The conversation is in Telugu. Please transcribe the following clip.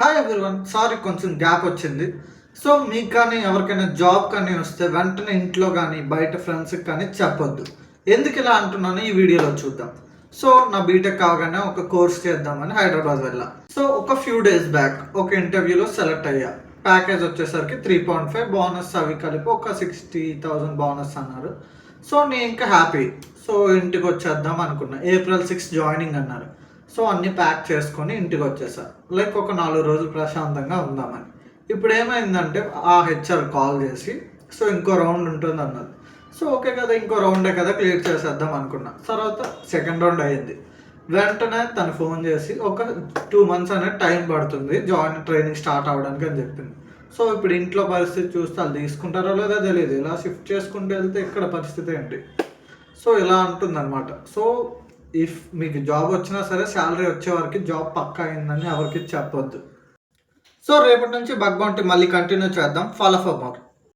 హాయ్ ఎవ్రీవన్, సారీ కొంచెం గ్యాప్ వచ్చింది. సో మీకు కానీ ఎవరికైనా జాబ్ కానీ వస్తే వెంటనే ఇంట్లో కానీ బయట ఫ్రెండ్స్కి కానీ చెప్పొద్దు. ఎందుకు ఇలా అంటున్నానో ఈ వీడియోలో చూద్దాం. సో నా బీటెక్ కాగానే ఒక కోర్స్ చేద్దామని హైదరాబాద్ వెళ్ళా. సో ఒక ఫ్యూ డేస్ బ్యాక్ ఒక ఇంటర్వ్యూలో సెలెక్ట్ అయ్యా. ప్యాకేజ్ వచ్చేసరికి 3.5 బోనస్ అవి కలిపి ఒక 60,000 బోనస్ అన్నారు. సో నేను ఇంకా హ్యాపీ. సో ఇంటికి వచ్చేద్దాం అనుకున్నా. April 6 జాయినింగ్ అన్నారు. సో అన్నీ ప్యాక్ చేసుకొని ఇంటికి వచ్చేసా. లైక్ ఒక 4 రోజులు ప్రశాంతంగా ఉందామని. ఇప్పుడు ఏమైందంటే ఆ హెచ్ఆర్ కాల్ చేసి సో ఇంకో రౌండ్ ఉంటుంది అన్నది. సో ఓకే కదా, ఇంకో రౌండే కదా, క్లియర్ చేసేద్దాం అనుకున్నా. తర్వాత సెకండ్ రౌండ్ అయ్యింది. వెంటనే తను ఫోన్ చేసి ఒక 2 months అనేది టైం పడుతుంది ట్రైనింగ్ స్టార్ట్ అవ్వడానికి అని చెప్పింది. సో ఇప్పుడు ఇంట్లో పరిస్థితి చూస్తే వాళ్ళు తీసుకుంటారో లేదో తెలియదు. ఇలా షిఫ్ట్ చేసుకుంటూ వెళ్తే ఇక్కడ పరిస్థితి ఏంటి? సో ఇలా అంటుందన్నమాట. సో ఇఫ్ మీకు జాబ్ వచ్చినా సరే శాలరీ వచ్చే వరకు జాబ్ పక్కా అయిందని ఎవరికి చెప్పొద్దు. సో రేపటి నుంచి బగ్ బౌంటీ మళ్ళీ కంటిన్యూ చేద్దాం. Follow for more.